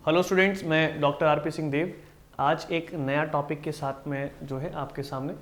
Hello students, मैं doctor RP Singh देव। आज एक नया टॉपिक के साथ में जो है आपके सामने।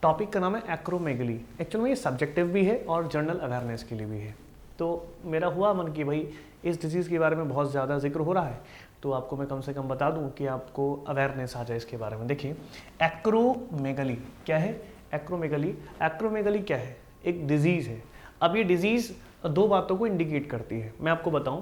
टॉपिक का नाम है एक्रोमेगली। एक्चुअल में ये सब्जेक्टिव भी है और जनरल अवेयरनेस के लिए भी है। तो मेरा हुआ मन कि भाई इस डिजीज़ के बारे में बहुत ज़्यादा जिक्र हो रहा है, तो आपको मैं कम से कम बता दूं कि आपको अवेयरनेस आ जाए इसके बारे में। देखिए, एक्रोमेगली क्या है? एक्रोमेगली क्या है? एक डिजीज़ है। अब ये डिजीज़ दो बातों को इंडिकेट करती है। मैं आपको बताऊं,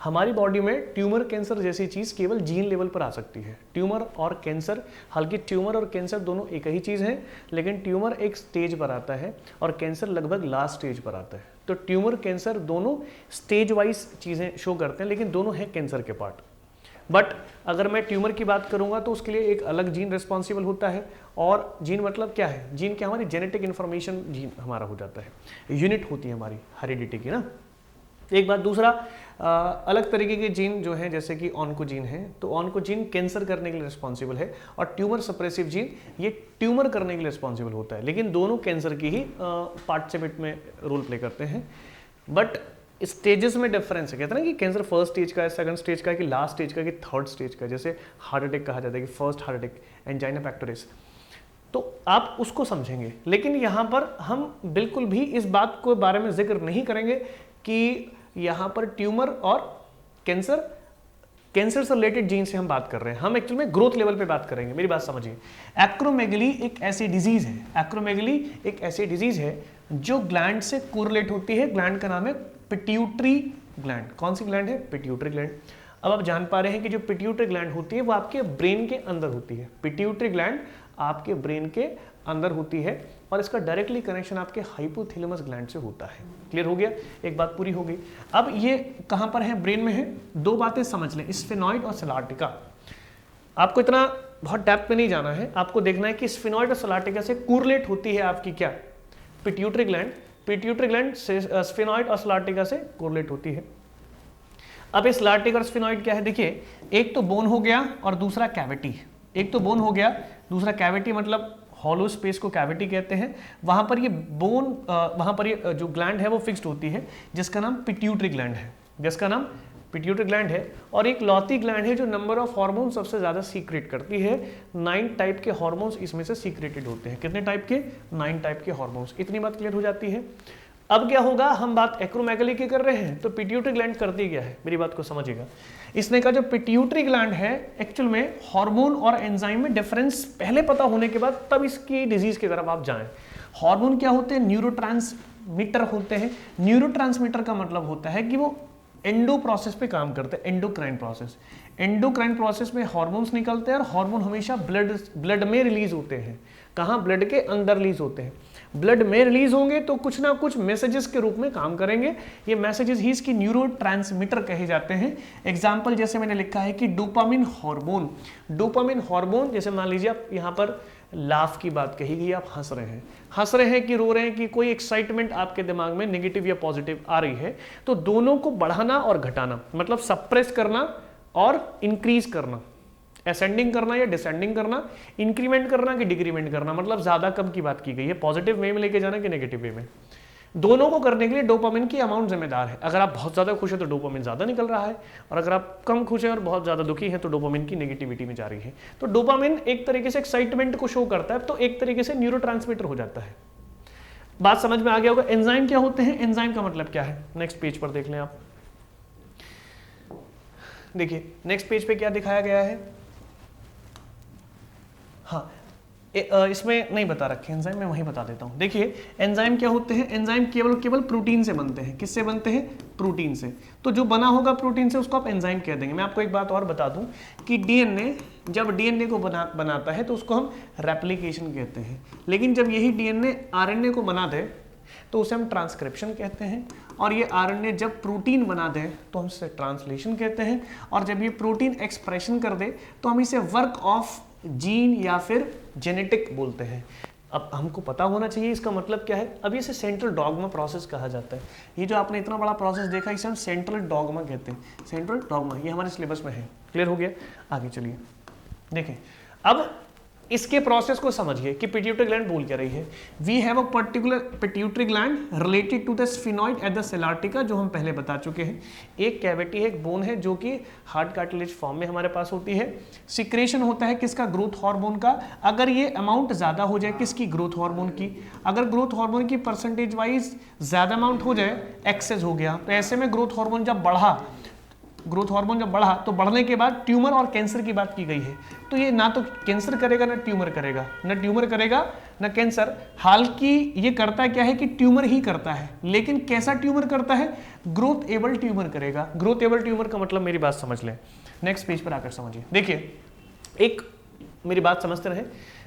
हमारी बॉडी में ट्यूमर, कैंसर जैसी चीज़ केवल जीन लेवल पर आ सकती है। ट्यूमर और कैंसर, हालांकि ट्यूमर और कैंसर दोनों एक ही चीज़ है, लेकिन ट्यूमर एक स्टेज पर आता है और कैंसर लगभग लास्ट स्टेज पर आता है। तो ट्यूमर, कैंसर दोनों स्टेज वाइज चीज़ें शो करते हैं, लेकिन दोनों हैं कैंसर के पार्ट। बट अगर मैं ट्यूमर की बात करूंगा तो उसके लिए एक अलग जीन रिस्पॉन्सिबल होता है। और जीन मतलब क्या है? जीन क्या? हमारी जेनेटिक इन्फॉर्मेशन जीन हमारा हो जाता है, यूनिट होती है हमारी हेरिडिटी की ना। एक बात। दूसरा, अलग तरीके के जीन जो हैं, जैसे कि ऑन्कोजीन है, तो ऑन्कोजीन कैंसर करने के लिए रिस्पॉन्सिबल है और ट्यूमर सप्रेसिव जीन ये ट्यूमर करने के लिए रिस्पॉन्सिबल होता है, लेकिन दोनों कैंसर की ही पार्टिसिपेट में रोल प्ले करते हैं। बट स्टेजेस में डिफरेंस है। कहते हैं ना कि कैंसर फर्स्ट स्टेज का है, सेकंड स्टेज का है, कि लास्ट स्टेज का है, कि थर्ड स्टेज का है। जैसे हार्ट अटैक कहा जाता है कि first heart attack, angina pectoris. तो आप उसको समझेंगे, लेकिन यहाँ पर हम बिल्कुल भी इस बात को बारे में जिक्र नहीं करेंगे कि यहाँ पर ट्यूमर और कैंसर से रिलेटेड जीन से हम बात कर रहे हैं। हम एक्चुअली में ग्रोथ लेवल पे बात करेंगे। मेरी बात समझिए। एक्रोमेगली एक ऐसी डिजीज है, एक्रोमेगली एक ऐसी डिजीज है जो ग्लैंड से कोरिलेट होती है। ग्लैंड का नाम है पिट्यूटरी ग्लैंड। कौन सी ग्लैंड है? Pituitary gland. अब आप जान पा रहे हैं कि जो पिट्यूटरी ग्लैंड होती है वो आपके ब्रेन के अंदर होती है। पिट्यूटरी ग्लैंड आपके ब्रेन के अंदर होती है और इसका डायरेक्टली कनेक्शन आपके हाइपोथैलेमस ग्लैंड से होता है। क्लियर हो गया? एक बात पूरी हो गई। अब ये कहां पर है? ब्रेन में है। दो बातें समझ लें, स्फेनॉइड और सलार्टिका। आपको इतना बहुत डेप्थ में नहीं जाना है, आपको देखना है कि स्फेनॉइड और सलार्टिका से कोरिलेट होती है आपकी क्या? Pituitary gland. पिट्यूटरी ग्लैंड से स्फेनॉइड और सलार्टिका से कोरिलेट होती है। अब इस सलार्टिका और स्फेनॉइड क्या है? देखिए, एक तो बोन हो गया और दूसरा कैविटी। एक तो बोन हो गया, दूसरा कैविटी, मतलब हॉलो स्पेस को कैविटी कहते हैं। वहां पर ये बोन, वहां पर ये जो ग्लैंड है वो फिक्स्ड होती है, जिसका नाम पिट्यूटरी ग्लैंड है। जिसका नाम पिट्यूटरी ग्लैंड है। और एक लौती ग्लैंड है जो नंबर ऑफ हार्मोन सबसे ज्यादा सीक्रेट करती है। 9 टाइप के हार्मोन्स इसमें से सीक्रेटेड होते हैं। कितने टाइप के? 9 टाइप के हार्मोन्स। इतनी बात क्लियर हो जाती है। अब क्या होगा? हम बात एक्रोमेगली की कर रहे हैं, तो पिट्यूटरी ग्लैंड करती क्या है? मेरी बात को समझिएगा। इसने कहा जो पिट्यूटरी ग्लैंड है, एक्चुअल में हार्मोन और एंजाइम में डिफरेंस पहले पता होने के बाद तब इसकी डिजीज की तरफ आप जाएं। हार्मोन क्या होते हैं? न्यूरोट्रांसमीटर होते हैं। न्यूरोट्रांसमीटर का मतलब होता है कि वो एंडो प्रोसेस पे काम करते हैं। Endocrine process. एंडोक्राइन प्रोसेस में हार्मोन्स निकलते हैं और हार्मोन हमेशा ब्लड में रिलीज होते हैं। कहाँ? ब्लड के अंदर रिलीज होते हैं। ब्लड में रिलीज होंगे तो कुछ ना कुछ मैसेजेस के रूप में काम करेंगे। ये मैसेजेस ही इसकी न्यूरोट्रांसमीटर कहे जाते हैं। एग्जाम्पल जैसे मैंने लिखा है कि डोपामिन हार्मोन। डोपामिन हार्मोन, जैसे मान लीजिए आप यहाँ पर लाफ की बात कही गई, आप हंस रहे हैं कि रो रहे हैं, कि कोई एक्साइटमेंट आपके दिमाग में नेगेटिव या पॉजिटिव आ रही है, तो दोनों को बढ़ाना और घटाना, मतलब सप्रेस करना और इंक्रीज करना, असेंडिंग करना या डिसेंडिंग करना, इंक्रीमेंट करना कि डिक्रीमेंट करना, मतलब ज्यादा कम की बात की गई है। पॉजिटिव वे में लेके जाना कि नेगेटिव वे में, दोनों को करने के लिए डोपामिन की अमाउंट जिम्मेदार है। अगर आप बहुत ज्यादा खुश है तो डोपामिन ज्यादा निकल रहा है, और अगर आप कम खुश है और बहुत ज्यादा दुखी है तो डोपामिन की नेगेटिविटी में जा रही है। तो डोपामिन एक तरीके से एक्साइटमेंट को शो करता है, तो एक तरीके से न्यूरोट्रांसमीटर हो जाता है। बात समझ में आ गया होगा। एंजाइम क्या होते हैं? एंजाइम का मतलब क्या है? नेक्स्ट पेज पर देख लें आप। देखिए नेक्स्ट पेज पे क्या दिखाया गया है। हाँ, इसमें नहीं बता रखे एंजाइम, मैं वहीं बता देता हूँ। देखिए एंजाइम क्या होते हैं? एंजाइम केवल प्रोटीन से बनते हैं। किससे बनते हैं? प्रोटीन से। तो जो बना होगा प्रोटीन से उसको आप एंजाइम कह देंगे। मैं आपको एक बात और बता दूं कि डीएनए, जब डीएनए को बनाता है तो उसको हम रेप्लिकेशन कहते हैं, लेकिन जब यही डीएनए आरएनए को बना दे तो उसे हम ट्रांसक्रिप्शन कहते हैं, और ये आरएनए जब प्रोटीन बना दे तो हम इसे ट्रांसलेशन कहते हैं, और जब ये प्रोटीन एक्सप्रेशन कर दे तो हम इसे वर्क ऑफ जीन या फिर जेनेटिक बोलते हैं। अब हमको पता होना चाहिए इसका मतलब क्या है। अब इसे सेंट्रल डॉगमा प्रोसेस कहा जाता है। ये जो आपने इतना बड़ा प्रोसेस देखा, इसे हम सेंट्रल डॉगमा कहते हैं। सेंट्रल डॉगमा ये हमारे सिलेबस में है। क्लियर हो गया? आगे चलिए। देखें, अब इसके प्रोसेस को समझिए कि पिट्यूटरी ग्लैंड बोल क्या रही है। We have a particular pituitary gland related to the sphenoid at the sella turcica, जो हम पहले बता चुके हैं। एक कैविटी है, एक बोन है जो कि हार्ड कार्टिलेज फॉर्म में हमारे पास होती है। सिक्रेशन होता है किसका? ग्रोथ हार्मोन का। अगर ये अमाउंट ज्यादा हो जाए, किसकी? ग्रोथ हार्मोन की। अगर ग्रोथ हार्मोन की परसेंटेज वाइज ज्यादा अमाउंट हो जाए, एक्सेस हो गया, तो ऐसे में ग्रोथ हार्मोन जब बढ़ा तो बढ़ने के बाद ट्यूमर और कैंसर की बात की गई है। तो ये ना तो कैंसर करेगा ना ट्यूमर करेगा, ना कैंसर। हालांकि ये करता क्या है कि ट्यूमर ही करता है, लेकिन कैसा ट्यूमर करता है? ग्रोथ एबल ट्यूमर करेगा। ग्रोथ एबल ट्यूमर का मतलब मेरी बात समझ लें, नेक्स्ट पेज पर आकर समझिए। देखिए, एक मेरी बात समझते रहे,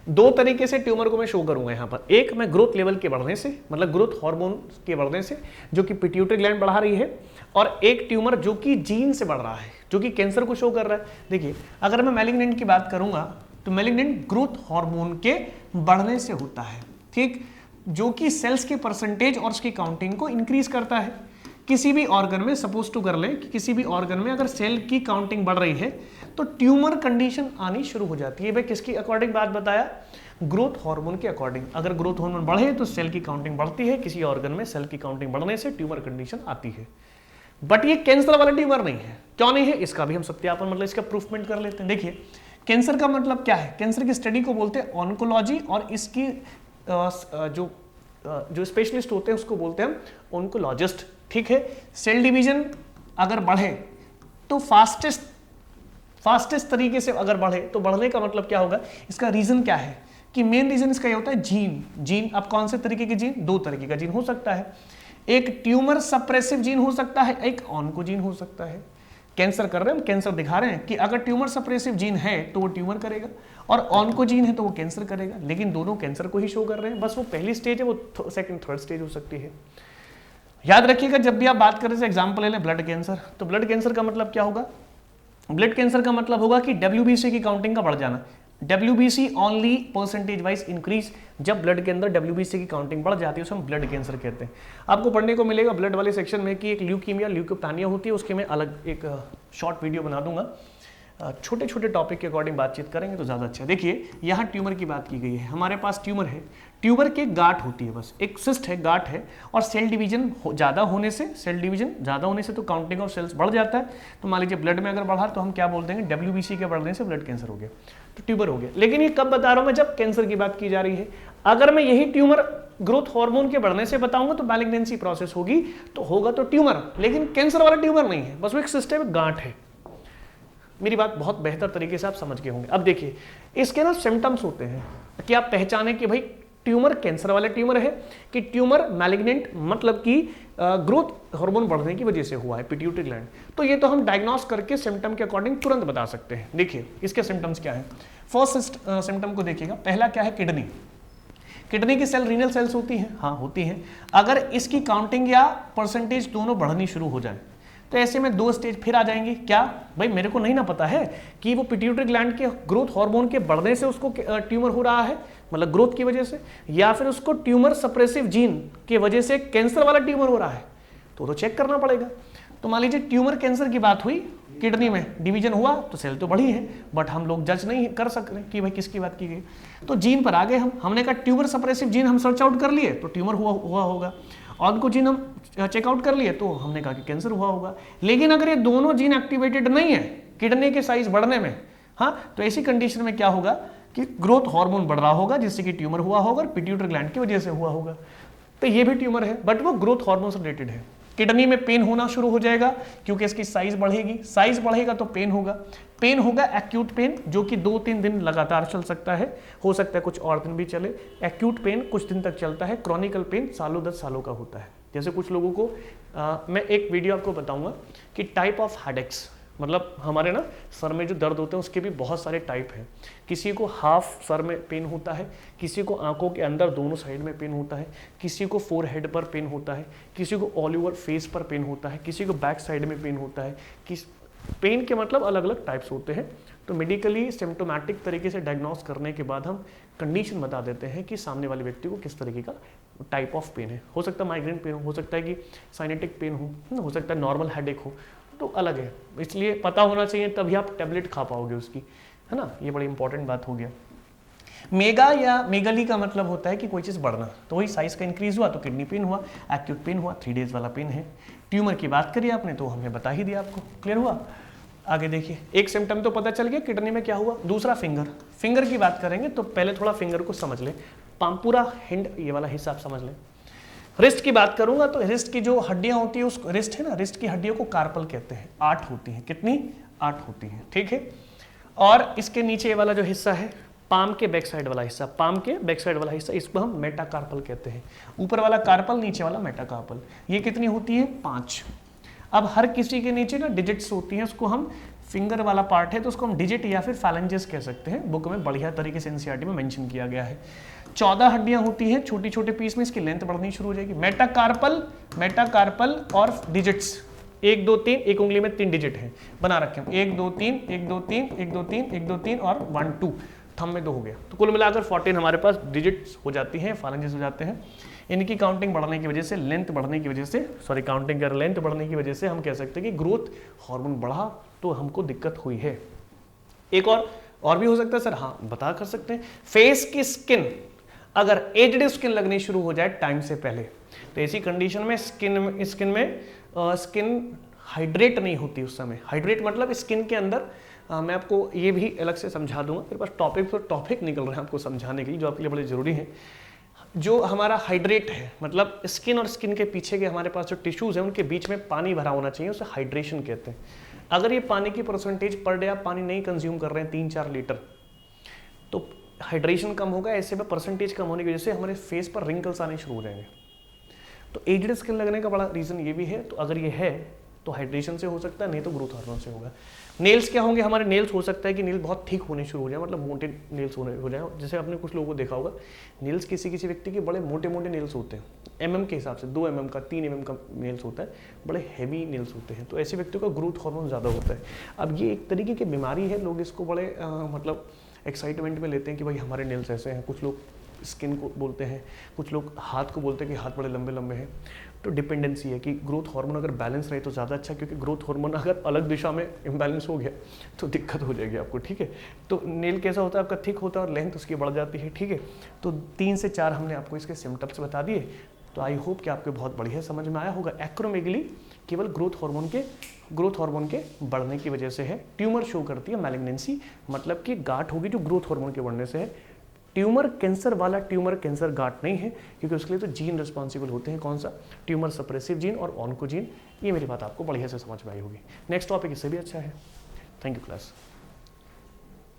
दो तरीके से ट्यूमर को मैं शो करूंगा यहाँ पर। एक मैं ग्रोथ लेवल के बढ़ने से, मतलब ग्रोथ हार्मोन के बढ़ने से, जो कि पिट्यूटरी ग्लैंड बढ़ा रही है, और एक ट्यूमर जो कि जीन से बढ़ रहा है, जो कि कैंसर को शो कर रहा है। देखिए, अगर मैं मैलिग्नेंट की बात करूंगा तो मैलिग्नेंट ग्रोथ हार्मोन के बढ़ने से होता है, ठीक, जो कि सेल्स के परसेंटेज और उसकी काउंटिंग को इंक्रीज करता है। किसी भी ऑर्गन में, सपोज टू कर लें कि किसी भी ऑर्गन में अगर सेल की काउंटिंग बढ़ रही है तो ट्यूमर कंडीशन आनी शुरू हो जाती है। भाई किसकी अकॉर्डिंग बात बताया? ग्रोथ हार्मोन के अकॉर्डिंग। अगर ग्रोथ हार्मोन बढ़े तो सेल की काउंटिंग बढ़ती है, किसी ऑर्गन में सेल की काउंटिंग बढ़ने से ट्यूमर कंडीशन आती है। बट ये कैंसर वाला ट्यूमर नहीं है। क्यों नहीं है? इसका भी हम सत्यापन, मतलब इसका प्रूफमेंट कर लेते हैं। देखिए, कैंसर का मतलब क्या है? कैंसर की स्टडी को बोलते हैं ऑन्कोलॉजी, और इसकी जो स्पेशलिस्ट होते हैं उसको बोलते हैं ऑन्कोलॉजिस्ट, ठीक है। सेल डिवीजन अगर बढ़े तो फास्टेस्ट तरीके से अगर बढ़े तो बढ़ने का मतलब क्या होगा? इसका रीजन क्या है? कि मेन रीजन इसका ये होता है जीन। अब कौन से तरीके के जीन? दो तरीके का जीन हो सकता है। एक ट्यूमर सप्रेसिव जीन हो सकता है, एक ऑन्कोजीन हो सकता है। कैंसर कर रहे हैं हम, कैंसर दिखा रहे हैं कि अगर ट्यूमर सप्रेसिव जीन है तो वो ट्यूमर करेगा, और ऑन्कोजीन है तो वो कैंसर करेगा। लेकिन दोनों कैंसर को ही शो कर रहे हैं, बस वो पहली स्टेज है, वो सेकंड थर्ड स्टेज हो सकती है। याद रखिएगा, जब भी आप बात कर रहे थे, एग्जाम्पल ले लें ब्लड कैंसर, तो ब्लड कैंसर का मतलब क्या होगा? ब्लड कैंसर का मतलब होगा कि WBC की काउंटिंग का बढ़ जाना। WBC only percentage wise increase. जब ब्लड के अंदर WBC की काउंटिंग बढ़ जाती है उसे हम ब्लड कैंसर कहते हैं। आपको पढ़ने को मिलेगा ब्लड वाले सेक्शन में कि एक ल्यूकीमिया, ल्यूकोपैनिया होती है, उसके मैं अलग एक शॉर्ट वीडियो बना दूंगा। छोटे छोटे टॉपिक के अकॉर्डिंग बातचीत करेंगे तो ज़्यादा अच्छा। देखिए, यहाँ ट्यूमर की बात की गई है। हमारे पास ट्यूमर है, ट्यूमर की एक गांठ होती है, बस एक सिस्ट है, गांठ है, और सेल डिवीजन ज़्यादा होने से तो काउंटिंग ऑफ सेल्स बढ़ जाता है। तो मान लीजिए ब्लड में अगर बढ़ा तो हम क्या बोल देंगे? WBC के बढ़ने से ब्लड कैंसर हो गया, तो ट्यूमर हो गया। लेकिन ये कब बता रहा हूँ मैं? जब कैंसर की बात की जा रही है। अगर मैं यही ट्यूमर ग्रोथ हार्मोन के बढ़ने से बताऊंगा तो मैलिग्नेंसी प्रोसेस होगी, तो होगा तो ट्यूमर, लेकिन कैंसर वाला ट्यूमर नहीं है, बस वो एक सिस्टम, गांठ है। मेरी बात बहुत बेहतर तरीके से आप समझ गए होंगे। अब देखिए, इसके ना सिम्टम्स होते हैं कि आप पहचाने कि भाई ट्यूमर कैंसर वाला ट्यूमर है कि ट्यूमर मैलिग्नेंट, मतलब कि ग्रोथ हार्मोन बढ़ने की वजह से हुआ है, पिट्यूटरी ग्लैंड। तो ये तो हम डायग्नोस करके सिम्टम के अकॉर्डिंग तुरंत बता सकते हैं। देखिए, इसके सिम्टम्स क्या है। फर्स्ट सिम्टम को देखिएगा, पहला क्या है? किडनी। किडनी की सेल रीनल सेल्स होती हैं, हाँ होती हैं। अगर इसकी काउंटिंग या परसेंटेज दोनों बढ़नी शुरू हो जाए तो ऐसे में दो स्टेज फिर आ जाएंगे। क्या भाई, मेरे को नहीं ना पता है कि वो पिट्यूटरी ग्लैंड के ग्रोथ हार्मोन के बढ़ने से उसको ट्यूमर हो रहा है, मतलब ग्रोथ की वजह से, या फिर उसको ट्यूमर सप्रेसिव जीन की वजह से कैंसर वाला ट्यूमर हो रहा है, तो चेक करना पड़ेगा। तो मान लीजिए ट्यूमर कैंसर की बात हुई, किडनी में डिवीजन हुआ तो सेल तो बढ़ी है, बट हम लोग जज नहीं कर सकते कि भाई किसकी बात की गई। तो जीन पर आ गए हमने कहा ट्यूमर सप्रेसिव जीन हम सर्च आउट कर लिए तो ट्यूमर हुआ होगा, ऑन्कोजीन हम चेकआउट कर लिए तो हमने कहा कि कैंसर हुआ होगा। लेकिन अगर ये दोनों जीन एक्टिवेटेड नहीं है किडनी के साइज बढ़ने में, हाँ, तो ऐसी कंडीशन में क्या होगा कि ग्रोथ हार्मोन बढ़ रहा होगा जिससे कि ट्यूमर हुआ होगा और पिट्यूटरी ग्लैंड की वजह से हुआ होगा। तो ये भी ट्यूमर है, बट वो ग्रोथ हार्मोन से रिलेटेड है। किडनी में पेन होना शुरू हो जाएगा क्योंकि इसकी साइज बढ़ेगी, साइज बढ़ेगा तो पेन होगा एक्यूट पेन, जो कि 2-3 दिन लगातार चल सकता है, हो सकता है कुछ और दिन भी चले। एक्यूट पेन कुछ दिन तक चलता है, क्रॉनिकल पेन सालों 10 सालों का होता है। जैसे कुछ लोगों को मैं एक वीडियो आपको बताऊंगा कि टाइप ऑफ हेडेक्स, मतलब हमारे ना सर में जो दर्द होते हैं उसके भी बहुत सारे टाइप हैं। किसी को हाफ सर में पेन होता है, किसी को आंखों के अंदर दोनों साइड में पेन होता है, किसी को फोरहेड पर पेन होता है, किसी को ऑल ओवर फेस पर पेन होता है, किसी को बैक साइड में पेन होता है। पेन के मतलब अलग अलग टाइप्स होते हैं। तो मेडिकली सिम्टोमेटिक तरीके से डायग्नोस करने के बाद हम कंडीशन बता देते हैं कि सामने वाले व्यक्ति को किस तरीके का टाइप ऑफ पेन है। हो सकता है माइग्रेन पेन हो सकता है कि साइनेटिक पेन हो सकता है नॉर्मल हेडेक हो, तो अलग है। इसलिए पता होना चाहिए, तभी आप टेबलेट खा पाओगे उसकी, है ना। ये बड़ी इंपॉर्टेंट बात हो गया। मेगा या मेगली का मतलब होता है कि कोई चीज़ बढ़ना, तो वही साइज का इंक्रीज हुआ तो किडनी पेन हुआ, एक्यूट पेन हुआ, 3 डेज वाला पेन है। ट्यूमर की बात करिए आपने तो हमने बता ही दिया आपको, क्लियर हुआ। आगे देखिए, एक सिम्टम तो पता चल गया किडनी में क्या हुआ। दूसरा फिंगर की बात करेंगे तो पहले थोड़ा फिंगर को समझ लें, पाम पूरा हिंड ये वाला हिस्सा आप समझ लें। रिस्ट की बात करूंगा तो रिस्ट की जो हड्डियां होती है, उस रिस्ट है ना, रिस्ट की हड्डियों को कार्पल कहते हैं। 8 होती हैं, कितनी? 8 होती हैं, ठीक है। और इसके नीचे ये वाला जो हिस्सा है, पाम के बैक साइड वाला हिस्सा, पाम के बैक साइड वाला हिस्सा, इसको हम मेटाकार्पल कहते हैं। ऊपर वाला कार्पल, नीचे वाला मेटाकार्पल। ये कितनी होती है? 5। अब हर किसी के नीचे ना डिजिट्स होती हैं, उसको हम फिंगर वाला पार्ट है तो उसको हम डिजिट या फिर फैलेंजेस कह सकते हैं। बुक में बढ़िया तरीके से एनसीईआरटी में मेंशन किया गया है। 14 हड्डियां होती हैं छोटी छोटे पीस में, इसकी लेंथ बढ़नी शुरू हो जाएगी। मेटाकार्पल और डिजिट्स 1 2 3, एक उंगली में 3 डिजिट है बना रखे हम, 1 2 3 1 2 3 1 2 3 1 2 3 और 1 2, थंब में 2 हो गया। तो कुल मिलाकर 14 हमारे पास डिजिट्स हो जाती हैं, फैलेंजेस हो जाते हैं। इनकी काउंटिंग बढ़ने की वजह से, लेंथ बढ़ने की वजह से, सॉरी काउंटिंग कर लेंथ बढ़ने की वजह से हम कह सकते हैं कि ग्रोथ हार्मोन बढ़ा तो हमको दिक्कत हुई है। एक और भी हो सकता है सर, हाँ बता कर सकते हैं। फेस की स्किन अगर एजड स्किन लगनी शुरू हो जाए टाइम से पहले, तो ऐसी कंडीशन में स्किन हाइड्रेट नहीं होती उस समय। हाइड्रेट मतलब स्किन के अंदर, मैं आपको ये भी अलग से समझा दूंगा, मेरे पास टॉपिक निकल रहे हैं आपको समझाने के लिए जो आपके लिए बड़े जरूरी हैं। जो हमारा हाइड्रेट है मतलब स्किन और स्किन के पीछे के हमारे पास जो टिश्यूज हैं उनके बीच में पानी भरा होना चाहिए, उसे हाइड्रेशन कहते हैं। अगर ये पानी की परसेंटेज पर डे आप पानी नहीं कंज्यूम कर रहे हैं 3-4 लीटर, तो हाइड्रेशन कम होगा। ऐसे में परसेंटेज कम होने की वजह से हमारे फेस पर रिंकल्स आने शुरू हो जाएंगे। तो एजड स्किन लगने का बड़ा रीजन ये भी है। तो अगर ये है तो हाइड्रेशन से हो सकता है, नहीं तो ग्रोथ हार्मोन से होगा। नेल्स क्या होंगे हमारे? नेल्स हो सकता है कि नेल बहुत थिक होने शुरू हो जाए, मतलब मोटे नेल्स होने हो जाए। जैसे आपने कुछ लोगों को देखा होगा, नेल्स किसी व्यक्ति के बड़े मोटे मोटे नेल्स होते हैं, एमएम के हिसाब से 2 mm का, 3 mm का नेल्स होता है, बड़े हैवी नेल्स होते हैं। तो ऐसे व्यक्तियों का ग्रोथ हार्मोन ज़्यादा होता है। अब ये एक तरीके की बीमारी है, लोग इसको बड़े मतलब एक्साइटमेंट में लेते हैं कि भाई हमारे नेल्स ऐसे हैं। कुछ लोग स्किन को बोलते हैं, कुछ लोग हाथ को बोलते हैं कि हाथ बड़े लंबे लंबे हैं। तो डिपेंडेंसी है कि ग्रोथ हार्मोन अगर बैलेंस रहे तो ज़्यादा अच्छा, क्योंकि ग्रोथ हार्मोन अगर अलग दिशा में इम्बैलेंस हो गया तो दिक्कत हो जाएगी आपको, ठीक है। तो नेल कैसा होता है आपका? थिक होता है और लेंथ उसकी बढ़ जाती है, ठीक है। तो 3 से 4 हमने आपको इसके सिम्टम्स बता दिए। तो आई होप कि आपको बहुत बढ़िया समझ में आया होगा। एक्रोमेगली केवल ग्रोथ हार्मोन के बढ़ने की वजह से है। ट्यूमर शो करती है मैलिग्नेंसी, मतलब कि गांठ होगी जो ग्रोथ हार्मोन के बढ़ने से है। ट्यूमर कैंसर वाला ट्यूमर कैंसर गांठ नहीं है, क्योंकि उसके लिए तो जीन रिस्पॉन्सिबल होते हैं। कौन सा? ट्यूमर सप्रेसिव जीन और ऑन्कोजीन। ये मेरी बात आपको बढ़िया से समझ में आई होगी। नेक्स्ट टॉपिक इससे भी अच्छा है। Thank you class.